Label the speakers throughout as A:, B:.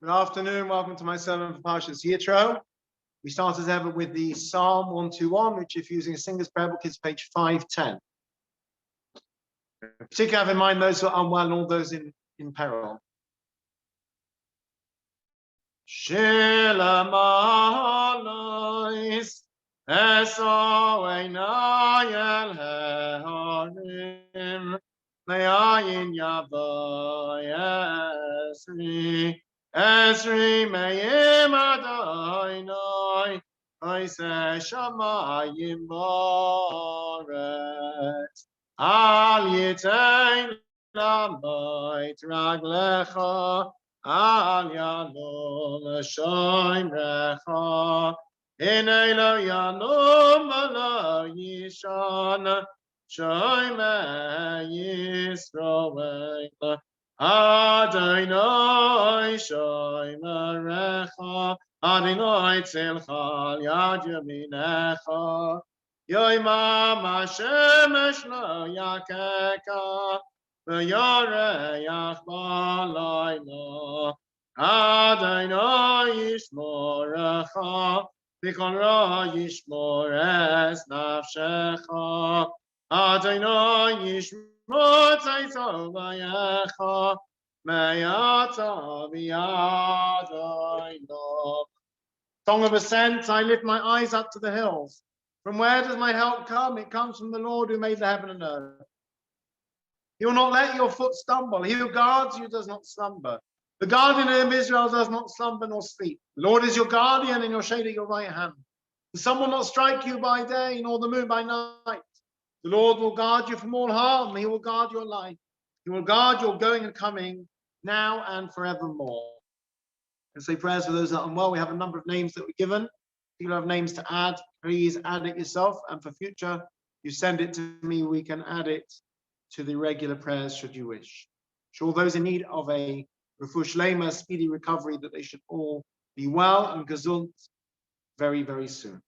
A: Good afternoon. Welcome to my sermon for Parshas Yitro. We start as ever with the Psalm 121, which, if using a singer's prayer book, is page 510. Particularly have in mind those who are unwell and all those in peril. Shila Malois Eso Einayel Heharim Le'ayin Yavo Esri Me'im Adonai Oiseh Shamayim Moretz Al Yitein Lamoit Raglecha Al Yalom Shoimrecha Hinei Lo Yalom Lo Yishon Shoime Yisroel Adonai Shoimerecha Adonai Tzilcha Yad Yaminecha Yoimam Hashemesh Lo Yakeka V'yoreyach Balayla Adonai Yishmorecha V'kol Ra Yishmores Nafshecha Adonai Yishmor Tzayto V'yecha Me'ata V'yadonai. Song of Ascent, I lift my eyes up to the hills. From where does my help come? It comes from the Lord who made the heaven and earth. He will not let your foot stumble. He who guards you does not slumber. The guardian of Israel does not slumber nor sleep. The Lord is your guardian and your shade at your right hand. The sun will not strike you by day, nor the moon by night. The Lord will guard you from all harm. He will guard your life. He will guard your going and coming now and forevermore. And say prayers for those that are unwell. We have a number of names that were given. If you have names to add, please add it yourself. And for future, you send it to me. We can add it to the regular prayers should you wish. To all those in need of a refuah shlema, speedy recovery, that they should all be well and gesund very, very soon.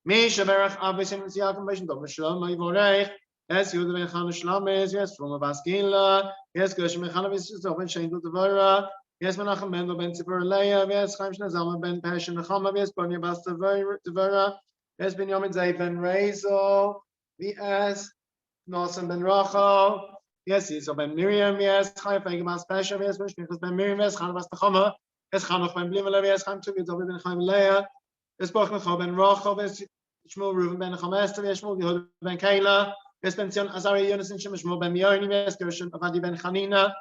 A: Mi shaberach abesim ziyakim b'shem tov v'shalom yivorech es Yehuda ben Chana Shlomes yes Roma Baskila yes Gershom ben Chana v'Yisrael ben Shein Devora yes Menachem ben Ben Tzipor Leah yes Chaim Shnezalman ben Peshin Nechama yes Bonya Bas Devora yes Ben Yomid Zay ben Rezo yes Nosan ben Rachel, yes, Yisrael ben Miriam, yes, Chaim Fegem Bas Pesha, yes, Mishmichas ben Miriam, yes, Chana Bas Techama, yes, Chanoch ben Blimelev, yes, Chaim Tugi, David ben Chaim Leah, yes, Boch Necha ben Rachel, yes, Shmuel Reuven ben Chamester, yes, Shmuel Yehuda ben Kayla, yes, Ben Zion Azari Yonas and Shmuel ben Yoni, yes, Gershon Avadi ben Chanina,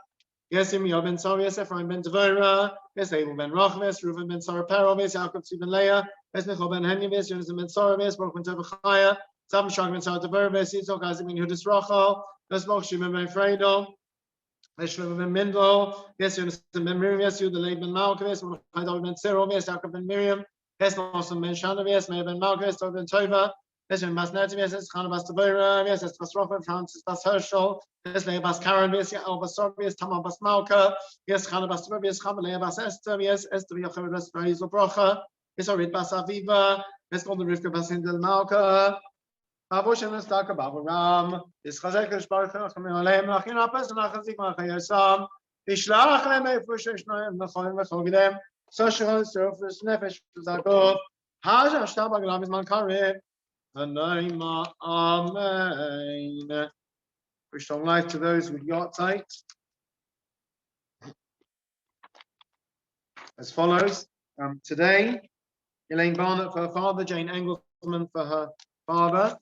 A: yes, Yimio ben Sari, yes, Ephraim ben Devora, yes, Abel ben Rachel, yes, Reuven ben Sarah Perov, yes, Yaakov ben Leah, yes, Michal ben Henyam, yes, Yonas ben Sarah, yes, Baruch ben Tevachaya, Sam Shagman Sarah Devora, yes, Yitzhak Isaac ben Yehudis Rachel, yes, Boch Shimon ben Fredo, yes, Shmuel ben Mindel, yes, Yonas ben Miriam, yes, Yehuda Leib ben Malkav, yes, Mordechai David ben Cyril, yes, Yaakov ben Miriam, yes, Noson ben Shanav, yes, Meir ben Malkav, yes, David ben Tova, yes, Ben Bas Netim, yes, Chana Bas Devora, yes, Bas Rochel, Francis Bas Herschel, yes, Leah Bas Karen, yes, Yael Bas Sorbi, yes, Tamar Bas Malka, yes, Chana Bas Devora, yes, Chama Leah Bas Esther, yes, Esther Yochel Bas Raizol Brocha, yes, Orit Bas Aviva, yes, Golden Rivka Bas Hindel Malka, Babush and Staka Baburam, yes, Chazek Shbarach, Chamim Aleim, Lachin Apes, and Achazik Machayasam, Ishlach Lem, Efushesh Noem, Nachoim, Vachogidem, Soshon, Surface, Nefesh, Zakov, Haja, Shtabaglam is Mankarim. Amen. Wish long life to those with yacht sight. As follows, today, Elaine Barnett for her father, Jane Engelsman for her father.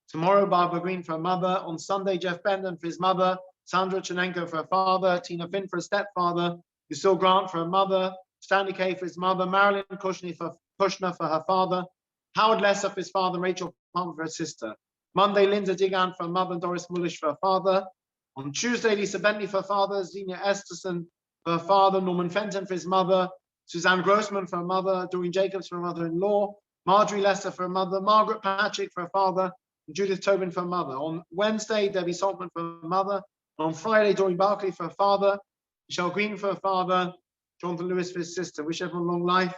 A: Tomorrow, Barbara Green for her mother. On Sunday, Jeff Benden for his mother. Sandra Chenenko for her father. Tina Finn for her stepfather. Lucille Grant for her mother. Stanley Kay for his mother. Marilyn Kushner for her father. Howard Lesser for his father, Rachel Palmer for her sister. Monday, Linda Digan for her mother, and Doris Mullish for her father. On Tuesday, Lisa Bentley for her father, Xenia Esterson for her father, Norman Fenton for his mother, Suzanne Grossman for her mother, Doreen Jacobs for her mother-in-law, Marjorie Lester for her mother, Margaret Patrick for her father, and Judith Tobin for her mother. On Wednesday, Debbie Saltman for her mother. On Friday, Doreen Barkley for her father, Michelle Green for her father, Jonathan Lewis for his sister. Wish everyone long life.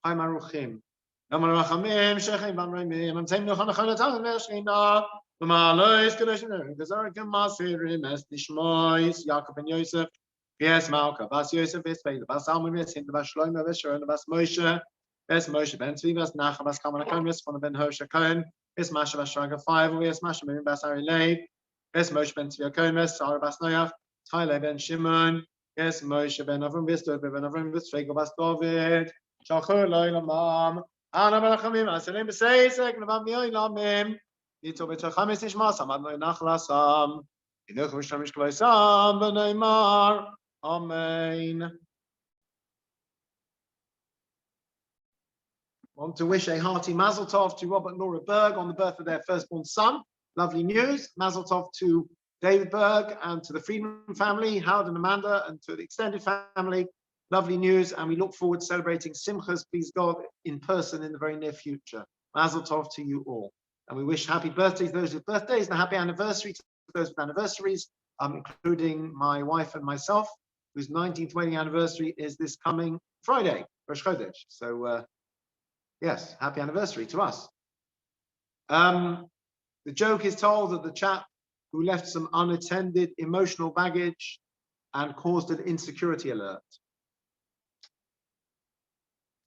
A: Hi, Maruchim. Rachamim, Shechem, Bamraimim, and Same Nochana Chanatan, Neshina, Lamalois, Kadeshin, Gazarikim, Masirim, Es Nishmois, Yaakov and Yosef, Yes, Malka, Bas Yosef, Bas Bela, Bas Alma, Bas Hinda, Bas Shlomo, Bas Sharon, Bas Moshe, Bas Moshe, Ben Tzvi, Bas Nacha, Bas Kaman Cohen, Bas Von Ben Hosha Cohen, Bas Masha, Bas Shraga 5, Bas Masha, Bas Ari Leib, Bas Moshe, Ben Tzvi, Cohen, Bas Sarah, Bas Noach, Tyler, Ben Shimon, Bas Moshe, Ben Avram, Bas Dobe, Ben Avram, Bas Fego, Bas David, Shachur, Loil, Mam, Ana Balachamim, Aselim, Seisek, Navam, Yoy, Lamim, Yitro, Betchachamis, Nishmas, Amad, Noy, Nachlasam, Inuch, Mishlamish, Kloisam, Ben Neymar, Amen. I want to wish a hearty Mazel Tov to Robert and Laura Berg on the birth of their firstborn son. Lovely news. Mazel Tov to David Berg and to the Friedman family, Howard and Amanda, and to the extended family. Lovely news, and we look forward to celebrating Simchas, please God, in person in the very near future. Mazel Tov to you all. And we wish happy birthdays to those with birthdays and a happy anniversary to those with anniversaries, including my wife and myself, whose 19th wedding anniversary is this coming Friday, Rosh Chodesh. So, yes, happy anniversary to us. The joke is told that the chap who left some unattended emotional baggage and caused an insecurity alert.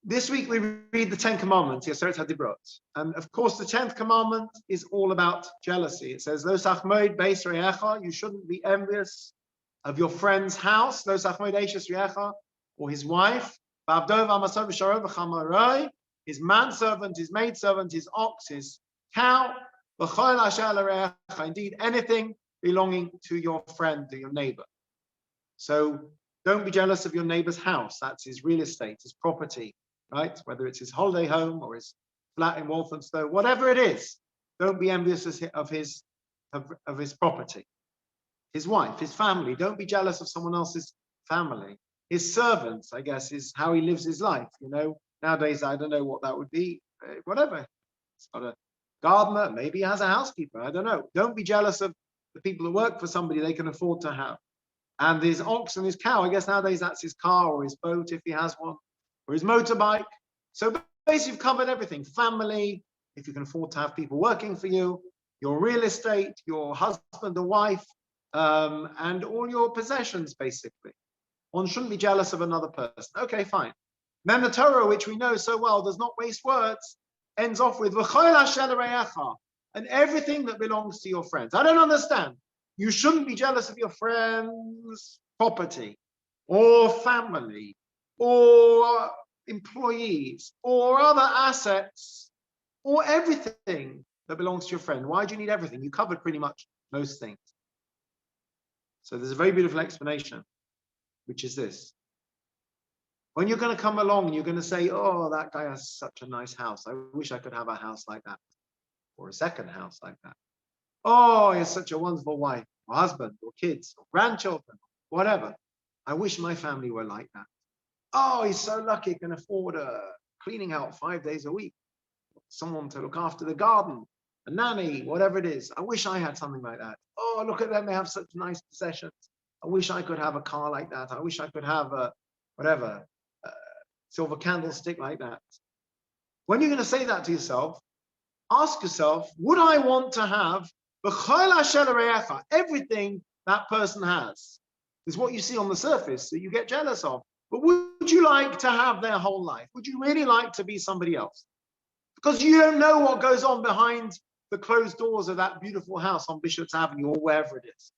A: This week we read the 10 Commandments, Yaseret HaDibrot. And of course, the 10th commandment is all about jealousy. It says, Lo sachmoid beis re'echa, you shouldn't be envious of your friend's house, Lo sachmoid eishes re'echa, or his wife, V'avdov amasav v'sharov v'chamaroi, his manservant, his maidservant, his ox, his cow, v'chol asher re'echa, indeed anything belonging to your friend, to your neighbor. So don't be jealous of your neighbor's house. That's his real estate, his property, right? Whether it's his holiday home or his flat in Walthamstow, whatever it is, don't be envious of his property. His wife, his family, don't be jealous of someone else's family. His servants, I guess, is how he lives his life. You know, nowadays, I don't know what that would be, whatever. He's got a gardener, maybe he has a housekeeper, I don't know. Don't be jealous of the people who work for somebody they can afford to have. And his ox and his cow, I guess nowadays that's his car or his boat if he has one, or his motorbike. So basically you've covered everything. Family, if you can afford to have people working for you, your real estate, your husband or wife, and all your possessions, basically. One shouldn't be jealous of another person. Okay, fine. Then the Torah, which we know so well, does not waste words, ends off with V'chol asher re'echa, and everything that belongs to your friends. I don't understand. You shouldn't be jealous of your friend's property or family or employees or other assets or everything that belongs to your friend. Why do you need everything? You covered pretty much most things. So there's a very beautiful explanation, which is this. When you're going to come along and you're going to say, oh, that guy has such a nice house. I wish I could have a house like that or a second house like that. Oh, he has such a wonderful wife, or husband, or kids, or grandchildren, whatever. I wish my family were like that. Oh, he's so lucky, he can afford cleaning out 5 days a week, someone to look after the garden, a nanny, whatever it is. I wish I had something like that. Oh, look at them, they have such nice possessions. I wish I could have a car like that. I wish I could have a, whatever, silver candlestick like that. When you're going to say that to yourself, ask yourself, would I want to have everything that person has? Is what you see on the surface that you get jealous of. But would you like to have their whole life? Would you really like to be somebody else? Because you don't know what goes on behind the closed doors of that beautiful house on Bishop's Avenue or wherever it is.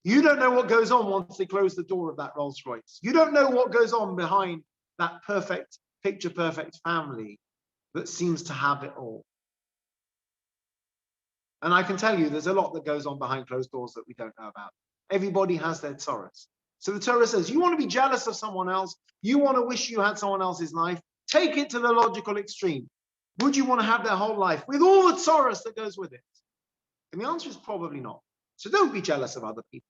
A: You don't know what goes on once they close the door of that Rolls Royce. You don't know what goes on behind that perfect, picture-perfect family that seems to have it all. And I can tell you there's a lot that goes on behind closed doors that we don't know about. Everybody has their tzoros. So the Torah says, you want to be jealous of someone else, you want to wish you had someone else's life, take it to the logical extreme. Would you want to have their whole life with all the tzoros that goes with it? And the answer is probably not. So don't be jealous of other people,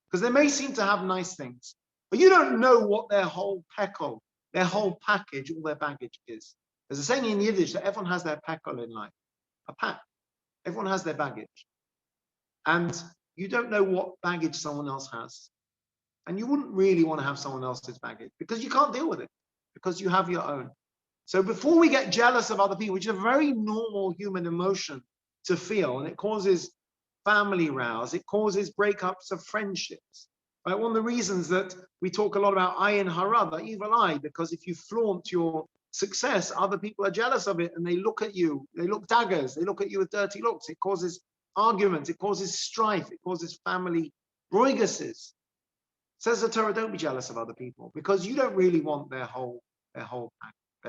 A: because they may seem to have nice things, but you don't know what their whole pekel, their whole package, all their baggage is. There's a saying in Yiddish that everyone has their pekel in life, a pack. Everyone has their baggage. And you don't know what baggage someone else has. And you wouldn't really want to have someone else's baggage because you can't deal with it, because you have your own. So before we get jealous of other people, which is a very normal human emotion to feel, and it causes family rows, it causes breakups of friendships. Right? One of the reasons that we talk a lot about ayin hara, the evil eye, because if you flaunt your success, other people are jealous of it and they look at you, they look daggers, they look at you with dirty looks. It causes arguments, it causes strife, it causes family broiguses. Says the Torah, don't be jealous of other people because you don't really want their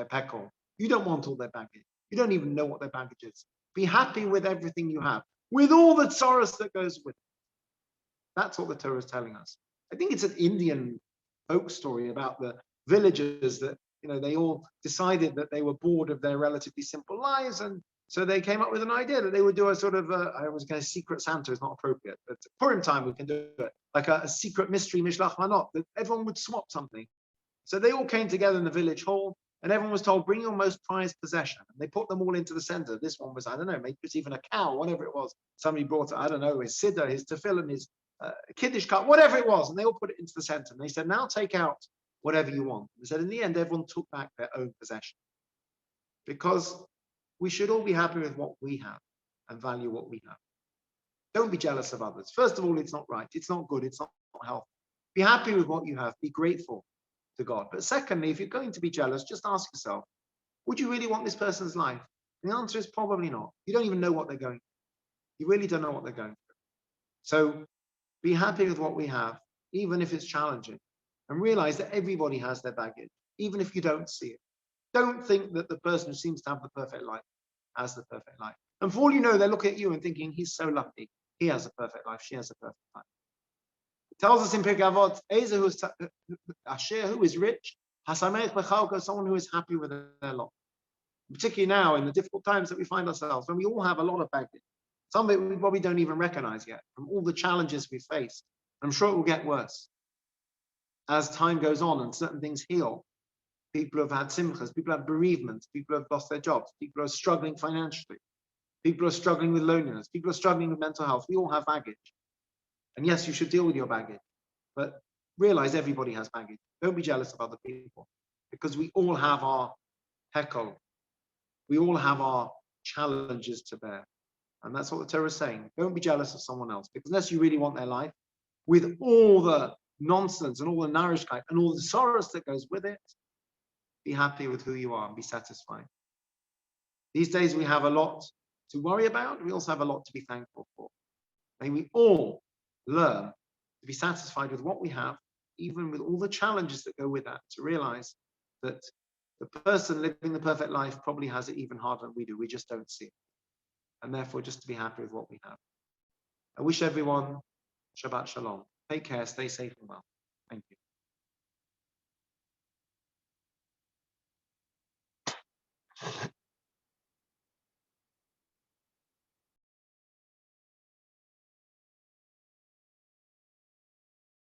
A: peckle. You don't want all their baggage. You don't even know what their baggage is. Be happy with everything you have, with all the sorrows that goes with it. That's what the Torah is telling us. I think it's an Indian folk story about the villagers that, they all decided that they were bored of their relatively simple lives. And so they came up with an idea that they would do a sort of, I was going to secret Santa is not appropriate, but Purim time we can do it, like a secret mystery Mishlach Manot, that everyone would swap something. So they all came together in the village hall and everyone was told, bring your most prized possession. And they put them all into the center. This one was, I don't know, maybe it's even a cow, whatever it was. Somebody brought it, I don't know, his siddur, his tefillin, his kiddush cup, whatever it was. And they all put it into the center. And they said, now take out whatever you want. They said, in the end, everyone took back their own possession. Because we should all be happy with what we have and value what we have. Don't be jealous of others. First of all, it's not right. It's not good. It's not healthy. Be happy with what you have. Be grateful to God. But secondly, if you're going to be jealous, just ask yourself, would you really want this person's life? And the answer is probably not. You don't even know what they're going through. You really don't know what they're going through. So be happy with what we have, even if it's challenging. And realize that everybody has their baggage, even if you don't see it. Don't think that the person who seems to have the perfect life has the perfect life. And for all you know, they're looking at you and thinking, he's so lucky. He has a perfect life. She has a perfect life. It tells us in Pirkei Avot, Asher, who is rich, Hasamech Bechalko, someone who is happy with their lot. Particularly now in the difficult times that we find ourselves, when we all have a lot of baggage. Some of it we probably don't even recognize yet from all the challenges we face. I'm sure it will get worse as time goes on and certain things heal. People have had simchas, people have bereavements, people have lost their jobs, people are struggling financially, people are struggling with loneliness, people are struggling with mental health. We all have baggage. And yes, you should deal with your baggage, but realize everybody has baggage. Don't be jealous of other people because we all have our heckle. We all have our challenges to bear. And that's what the Torah is saying. Don't be jealous of someone else because unless you really want their life, with all the nonsense and all the narishkeit and all the sorrows that goes with it, be happy with who you are and be satisfied. These days we have a lot to worry about. We also have a lot to be thankful for. May we all learn to be satisfied with what we have, even with all the challenges that go with that, to realize that the person living the perfect life probably has it even harder than we do. We just don't see it. And therefore, just to be happy with what we have. I wish everyone Shabbat Shalom. Take care, stay safe and well. Thank you.